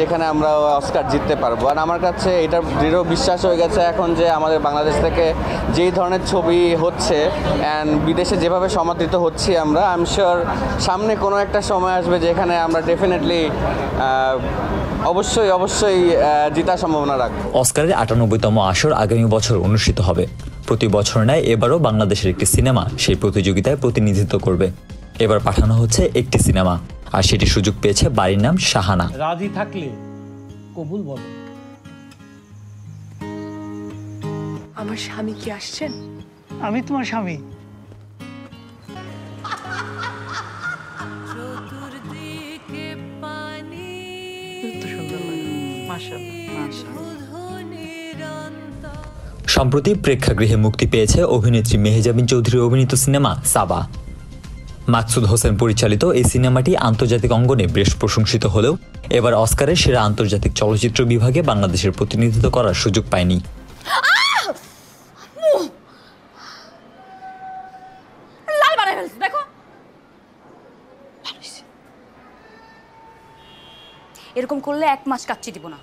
যেখানে আমরা অস্কার জিততে পারবো। আর আমার কাছে এটা দৃঢ় বিশ্বাস হয়ে গেছে এখন যে আমাদের বাংলাদেশ থেকে যেই ধরনের ছবি হচ্ছে অ্যান্ড বিদেশে যেভাবে সমাদৃত হচ্ছি আমরা, আই এম শিওর সামনে কোনো একটা সময় আসবে যেখানে আমরা ডেফিনেটলি অবশ্যই জেতার সম্ভাবনা রাখবো। অস্কারের ৯৮তম আসর আগামী বছর অনুষ্ঠিত হবে। প্রতি বছর নয়, এবারও বাংলাদেশের একটি সিনেমা সেই প্রতিযোগিতায় প্রতিনিধিত্ব করবে। এবার পাঠানো হচ্ছে একটি সিনেমা, আর সেটি সুযোগ পেয়েছে বাড়ির নাম শাহানা। রাজি থাকলে কবুল বলো। আমার স্বামী কি আসছেন? আমি তোমার স্বামী। সম্প্রতি প্রেক্ষাগৃহে মুক্তি পেয়েছে অভিনেত্রী মেহজাবিন চৌধুরী অভিনীত সিনেমা সাবা। মাকসুদ হোসেন পরিচালিত এই সিনেমাটি আন্তর্জাতিক অঙ্গনে বেশ প্রশংসিত হলেও এবার অস্কারের সেরা আন্তর্জাতিক চলচ্চিত্র বিভাগে বাংলাদেশের প্রতিনিধিত্ব করার সুযোগ পায়নি। এরকম করলে 1 মাস কাচ্চি দিব না।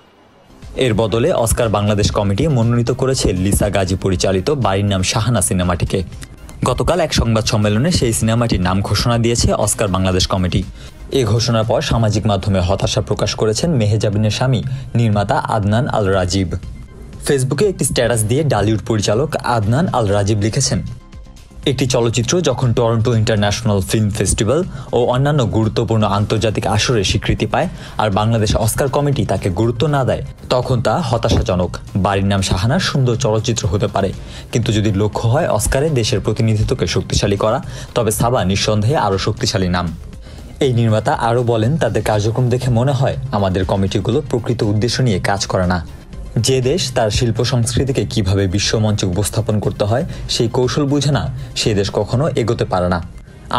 এর বদলে অস্কার বাংলাদেশ কমিটি মনোনীত করেছে লিসা গাজী পরিচালিত বাড়ির নাম শাহানা সিনেমাটিকে। গতকাল এক সংবাদ সম্মেলনে সেই সিনেমাটির নাম ঘোষণা দিয়েছে অস্কার বাংলাদেশ কমিটি। এই ঘোষণার পর সামাজিক মাধ্যমে হতাশা প্রকাশ করেছেন মেহজাবিনের স্বামী নির্মাতা আদনান আল রাজীব। ফেসবুকে একটি স্ট্যাটাস দিয়ে ডালিউড পরিচালক আদনান আল রাজীব লিখেছেন, একটি চলচ্চিত্র যখন টরন্টো ইন্টারন্যাশনাল ফিল্ম ফেস্টিভ্যাল ও অন্যান্য গুরুত্বপূর্ণ আন্তর্জাতিক আসরে স্বীকৃতি পায় আর বাংলাদেশ অস্কার কমিটি তাকে গুরুত্ব না দেয়, তখন তা হতাশাজনক। বাড়ির নাম শাহানা সুন্দর চলচ্চিত্র হতে পারে, কিন্তু যদি লক্ষ্য হয় অস্কারে দেশের প্রতিনিধিত্বকে শক্তিশালী করা, তবে সাবা নিঃসন্দেহে আরও শক্তিশালী নাম। এই নির্মাতা আরও বলেন, তাদের কার্যক্রম দেখে মনে হয় আমাদের কমিটিগুলো প্রকৃত উদ্দেশ্য নিয়ে কাজ করে না। যে দেশ তার শিল্প সংস্কৃতিকে কিভাবে বিশ্বমঞ্চে উপস্থাপন করতে হয় সেই কৌশল বুঝে না, সেই দেশ কখনো এগোতে পারে না।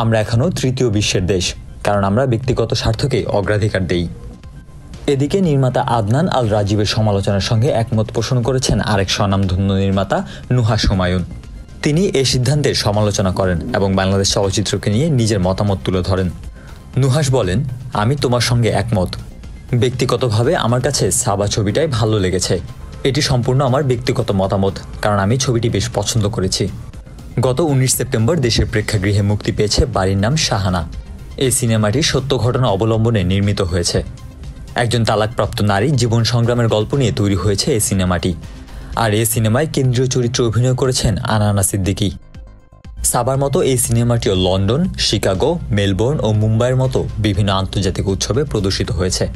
আমরা এখনও তৃতীয় বিশ্বের দেশ, কারণ আমরা ব্যক্তিগত স্বার্থকে অগ্রাধিকার দেই। এদিকে নির্মাতা আদনান আল রাজীবের সমালোচনার সঙ্গে একমত পোষণ করেছেন আরেক স্বনামধন্য নির্মাতা নুহাস হুমায়ুন। তিনি এই সিদ্ধান্তের সমালোচনা করেন এবং বাংলাদেশ চলচ্চিত্রকে নিয়ে নিজের মতামত তুলে ধরেন। নুহাস বলেন, আমি তোমার সঙ্গে একমত। ব্যক্তিগতভাবে আমার কাছে সাবা ছবিটাই ভালো লেগেছে। এটি সম্পূর্ণ আমার ব্যক্তিগত মতামত, কারণ আমি ছবিটি বেশ পছন্দ করেছি। গত ১৯ সেপ্টেম্বর দেশের প্রেক্ষাগৃহে মুক্তি পেয়েছে বাড়ির নাম শাহানা। এই সিনেমাটি সত্য ঘটনা অবলম্বনে নির্মিত হয়েছে। একজন তালাকপ্রাপ্ত নারীর জীবন সংগ্রামের গল্প নিয়ে তৈরি হয়েছে এই সিনেমাটি। আর এই সিনেমায় কেন্দ্রীয় চরিত্রে অভিনয় করেছেন আনানা সিদ্দিকী। সাবার মতো এই সিনেমাটিও লন্ডন, শিকাগো, মেলবোর্ন ও মুম্বাইয়ের মতো বিভিন্ন আন্তর্জাতিক উৎসবে প্রদর্শিত হয়েছে।